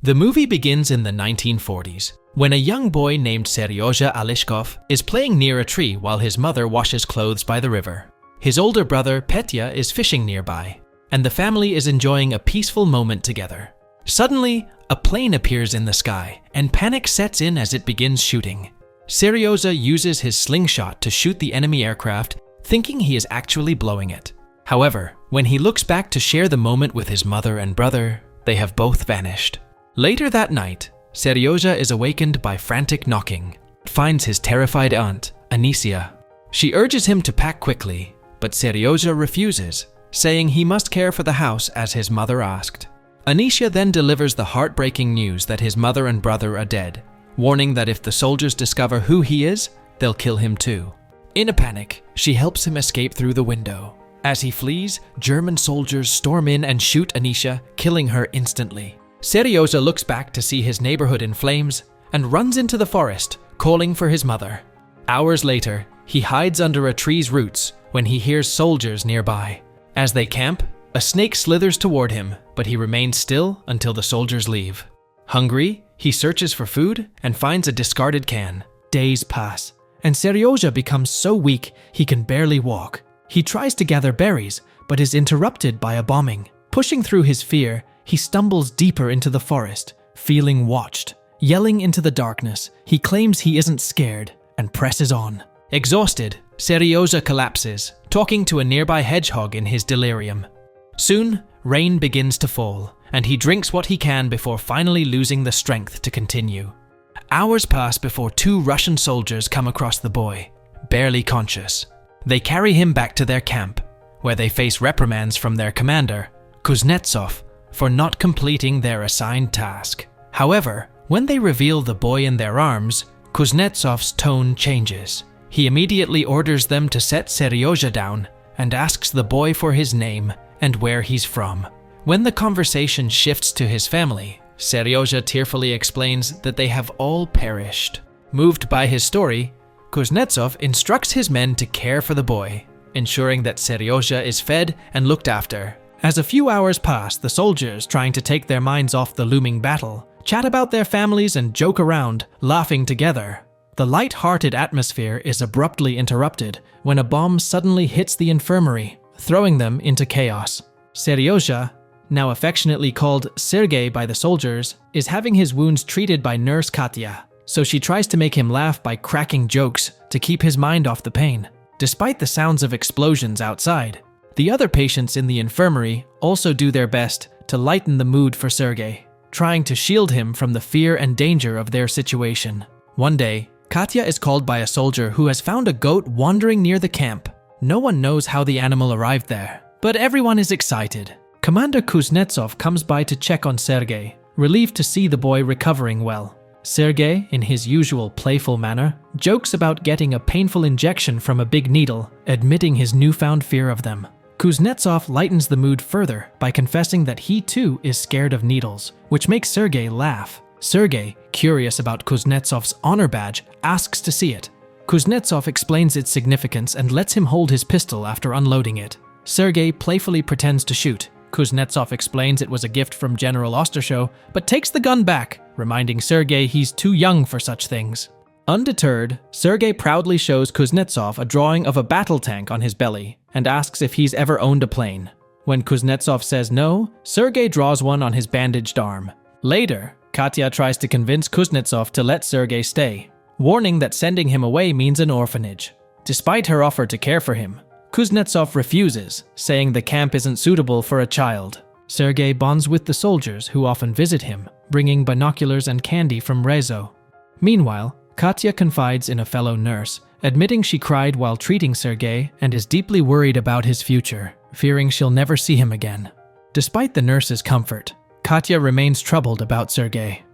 The movie begins in the 1940s, when a young boy named Seryoja Alishkov is playing near a tree while his mother washes clothes by the river. His older brother Petya is fishing nearby, and the family is enjoying a peaceful moment together. Suddenly, a plane appears in the sky, and panic sets in as it begins shooting. Seryoja uses his slingshot to shoot the enemy aircraft, thinking he is actually blowing it. However, when he looks back to share the moment with his mother and brother, they have both vanished. Later that night, Seryoja is awakened by frantic knocking. Finds his terrified aunt, Anicia. She urges him to pack quickly, but Seryoja refuses, saying he must care for the house as his mother asked. Anicia then delivers the heartbreaking news that his mother and brother are dead, warning that if the soldiers discover who he is, they'll kill him too. In a panic, she helps him escape through the window. As he flees, German soldiers storm in and shoot Anicia, killing her instantly. Seryoja looks back to see his neighborhood in flames and runs into the forest, calling for his mother. Hours later, he hides under a tree's roots when he hears soldiers nearby. As they camp, a snake slithers toward him, but he remains still until the soldiers leave. Hungry, he searches for food and finds a discarded can. Days pass, and Seryoja becomes so weak he can barely walk. He tries to gather berries, but is interrupted by a bombing. Pushing through his fear, he stumbles deeper into the forest, feeling watched. Yelling into the darkness, he claims he isn't scared and presses on. Exhausted, Seryoja collapses, talking to a nearby hedgehog in his delirium. Soon, rain begins to fall, and he drinks what he can before finally losing the strength to continue. Hours pass before two Russian soldiers come across the boy, barely conscious. They carry him back to their camp, where they face reprimands from their commander, Kuznetsov, for not completing their assigned task. However, when they reveal the boy in their arms, Kuznetsov's tone changes. He immediately orders them to set Seryoja down and asks the boy for his name and where he's from. When the conversation shifts to his family, Seryoja tearfully explains that they have all perished. Moved by his story, Kuznetsov instructs his men to care for the boy, ensuring that Seryoja is fed and looked after. As a few hours pass, the soldiers, trying to take their minds off the looming battle, chat about their families and joke around, laughing together. The light-hearted atmosphere is abruptly interrupted when a bomb suddenly hits the infirmary, throwing them into chaos. Seryoja, now affectionately called Sergei by the soldiers, is having his wounds treated by nurse Katya, so she tries to make him laugh by cracking jokes to keep his mind off the pain. Despite the sounds of explosions outside, the other patients in the infirmary also do their best to lighten the mood for Sergei, trying to shield him from the fear and danger of their situation. One day, Katya is called by a soldier who has found a goat wandering near the camp. No one knows how the animal arrived there, but everyone is excited. Commander Kuznetsov comes by to check on Sergei, relieved to see the boy recovering well. Sergei, in his usual playful manner, jokes about getting a painful injection from a big needle, admitting his newfound fear of them. Kuznetsov lightens the mood further by confessing that he too is scared of needles, which makes Sergei laugh. Sergei, curious about Kuznetsov's honor badge, asks to see it. Kuznetsov explains its significance and lets him hold his pistol after unloading it. Sergei playfully pretends to shoot. Kuznetsov explains it was a gift from General Ostershow, but takes the gun back, reminding Sergei he's too young for such things. Undeterred, Sergei proudly shows Kuznetsov a drawing of a battle tank on his belly and asks if he's ever owned a plane. When Kuznetsov says no, Sergei draws one on his bandaged arm. Later, Katya tries to convince Kuznetsov to let Sergei stay, warning that sending him away means an orphanage. Despite her offer to care for him, Kuznetsov refuses, saying the camp isn't suitable for a child. Sergei bonds with the soldiers who often visit him, bringing binoculars and candy from Rezo. Meanwhile, Katya confides in a fellow nurse, admitting she cried while treating Sergei and is deeply worried about his future, fearing she'll never see him again. Despite the nurse's comfort, Katya remains troubled about Sergei.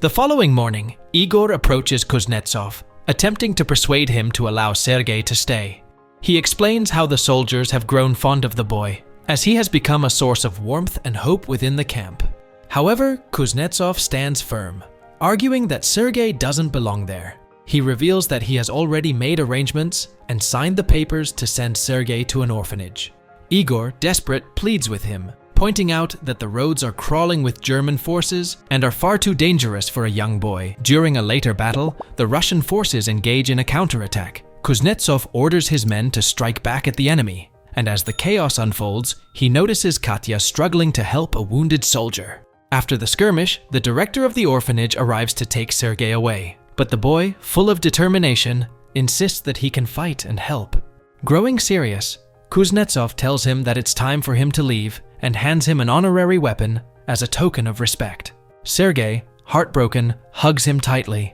The following morning, Igor approaches Kuznetsov, attempting to persuade him to allow Sergei to stay. He explains how the soldiers have grown fond of the boy, as he has become a source of warmth and hope within the camp. However, Kuznetsov stands firm, arguing that Sergei doesn't belong there. He reveals that he has already made arrangements and signed the papers to send Sergei to an orphanage. Igor, desperate, pleads with him, pointing out that the roads are crawling with German forces and are far too dangerous for a young boy. During a later battle, the Russian forces engage in a counterattack. Kuznetsov orders his men to strike back at the enemy, and as the chaos unfolds, he notices Katya struggling to help a wounded soldier. After the skirmish, the director of the orphanage arrives to take Sergei away, but the boy, full of determination, insists that he can fight and help. Growing serious, Kuznetsov tells him that it's time for him to leave and hands him an honorary weapon as a token of respect. Sergei, heartbroken, hugs him tightly.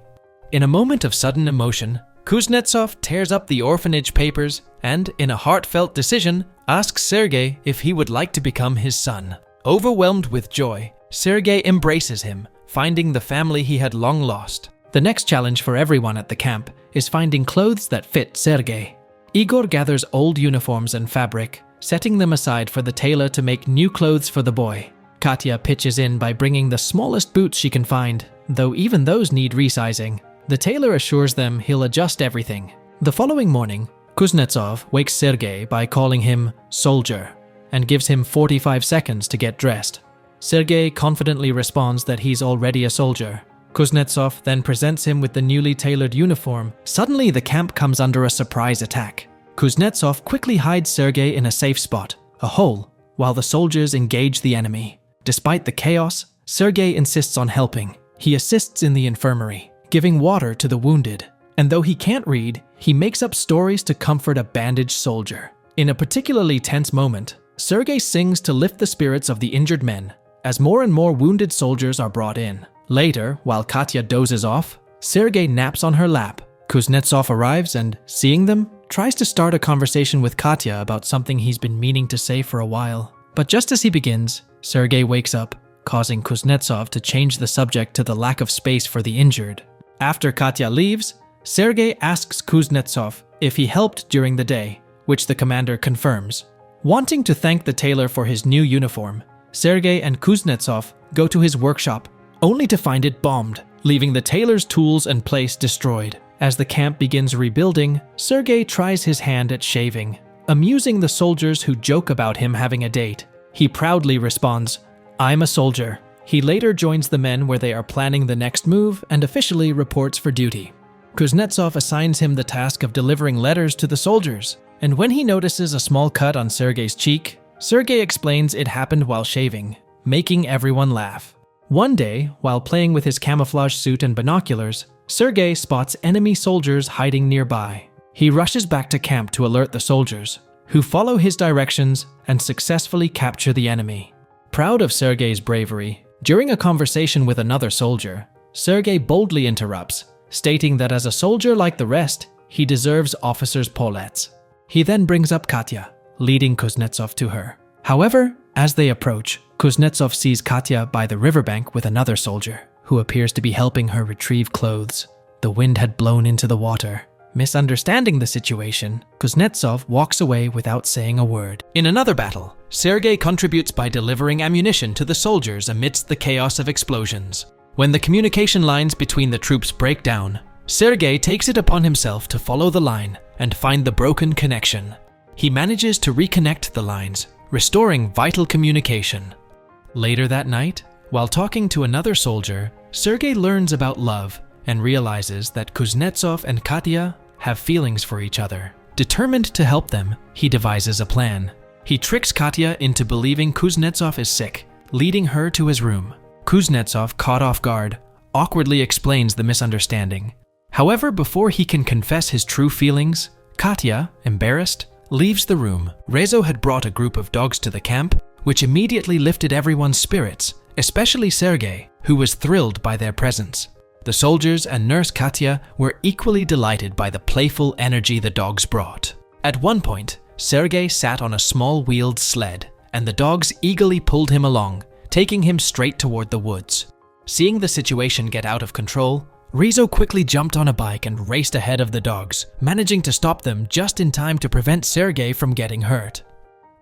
In a moment of sudden emotion, Kuznetsov tears up the orphanage papers and, in a heartfelt decision, asks Sergei if he would like to become his son. Overwhelmed with joy, Sergei embraces him, finding the family he had long lost. The next challenge for everyone at the camp is finding clothes that fit Sergei. Igor gathers old uniforms and fabric, setting them aside for the tailor to make new clothes for the boy. Katya pitches in by bringing the smallest boots she can find, though even those need resizing. The tailor assures them he'll adjust everything. The following morning, Kuznetsov wakes Sergei by calling him "soldier" and gives him 45 seconds to get dressed. Sergei confidently responds that he's already a soldier. Kuznetsov then presents him with the newly tailored uniform. Suddenly, the camp comes under a surprise attack. Kuznetsov quickly hides Sergei in a safe spot, a hole, while the soldiers engage the enemy. Despite the chaos, Sergei insists on helping. He assists in the infirmary, giving water to the wounded. And though he can't read, he makes up stories to comfort a bandaged soldier. In a particularly tense moment, Sergei sings to lift the spirits of the injured men, as more and more wounded soldiers are brought in. Later, while Katya dozes off, Sergei naps on her lap. Kuznetsov arrives and, seeing them, tries to start a conversation with Katya about something he's been meaning to say for a while. But just as he begins, Sergei wakes up, causing Kuznetsov to change the subject to the lack of space for the injured. After Katya leaves, Sergei asks Kuznetsov if he helped during the day, which the commander confirms. Wanting to thank the tailor for his new uniform, Sergei and Kuznetsov go to his workshop, only to find it bombed, leaving the tailor's tools and place destroyed. As the camp begins rebuilding, Sergei tries his hand at shaving, amusing the soldiers who joke about him having a date. He proudly responds, "I'm a soldier." He later joins the men where they are planning the next move and officially reports for duty. Kuznetsov assigns him the task of delivering letters to the soldiers, and when he notices a small cut on Sergei's cheek, Sergei explains it happened while shaving, making everyone laugh. One day, while playing with his camouflage suit and binoculars, Sergei spots enemy soldiers hiding nearby. He rushes back to camp to alert the soldiers, who follow his directions and successfully capture the enemy. Proud of Sergei's bravery, during a conversation with another soldier, Sergei boldly interrupts, stating that as a soldier like the rest, he deserves officers' paulets. He then brings up Katya, leading Kuznetsov to her. However, as they approach, Kuznetsov sees Katya by the riverbank with another soldier, who appears to be helping her retrieve clothes. The wind had blown into the water. Misunderstanding the situation, Kuznetsov walks away without saying a word. In another battle, Sergei contributes by delivering ammunition to the soldiers amidst the chaos of explosions. When the communication lines between the troops break down, Sergei takes it upon himself to follow the line and find the broken connection. He manages to reconnect the lines, restoring vital communication. Later that night, while talking to another soldier, Sergei learns about love and realizes that Kuznetsov and Katya have feelings for each other. Determined to help them, he devises a plan. He tricks Katya into believing Kuznetsov is sick, leading her to his room. Kuznetsov, caught off guard, awkwardly explains the misunderstanding. However, before he can confess his true feelings, Katya, embarrassed, leaves the room. Rezo had brought a group of dogs to the camp, which immediately lifted everyone's spirits, especially Sergei, who was thrilled by their presence. The soldiers and nurse Katya were equally delighted by the playful energy the dogs brought. At one point, Sergei sat on a small wheeled sled, and the dogs eagerly pulled him along, taking him straight toward the woods. Seeing the situation get out of control, Rezo quickly jumped on a bike and raced ahead of the dogs, managing to stop them just in time to prevent Sergei from getting hurt.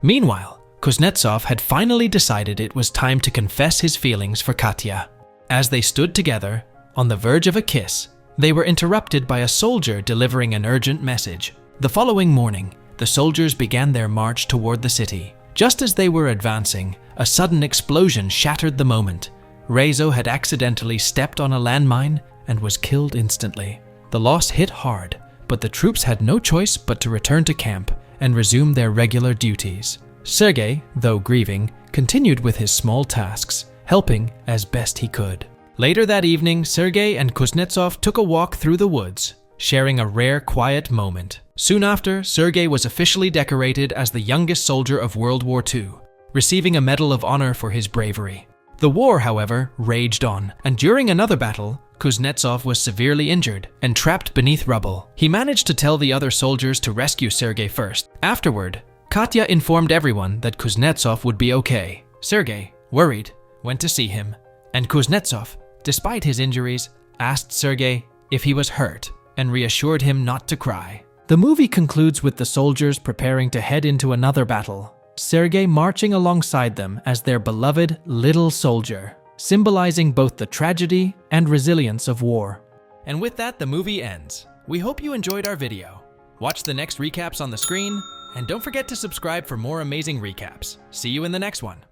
Meanwhile, Kuznetsov had finally decided it was time to confess his feelings for Katya. As they stood together, on the verge of a kiss, they were interrupted by a soldier delivering an urgent message. The following morning, the soldiers began their march toward the city, Just as they were advancing, a sudden explosion shattered the moment. Reizo had accidentally stepped on a landmine and was killed instantly. The loss hit hard, but the troops had no choice but to return to camp and resume their regular duties. Sergei, though grieving, continued with his small tasks, helping as best he could. Later that evening, Sergei and Kuznetsov took a walk through the woods, sharing a rare quiet moment. Soon after, Sergei was officially decorated as the youngest soldier of World War II, receiving a Medal of Honor for his bravery. The war, however, raged on, and during another battle, Kuznetsov was severely injured and trapped beneath rubble. He managed to tell the other soldiers to rescue Sergei first. Afterward, Katya informed everyone that Kuznetsov would be okay. Sergei, worried, went to see him, and Kuznetsov, despite his injuries, asked Sergei if he was hurt and reassured him not to cry. The movie concludes with the soldiers preparing to head into another battle, Sergei marching alongside them as their beloved little soldier, symbolizing both the tragedy and resilience of war. And with that, the movie ends. We hope you enjoyed our video. Watch the next recaps on the screen, and don't forget to subscribe for more amazing recaps. See you in the next one.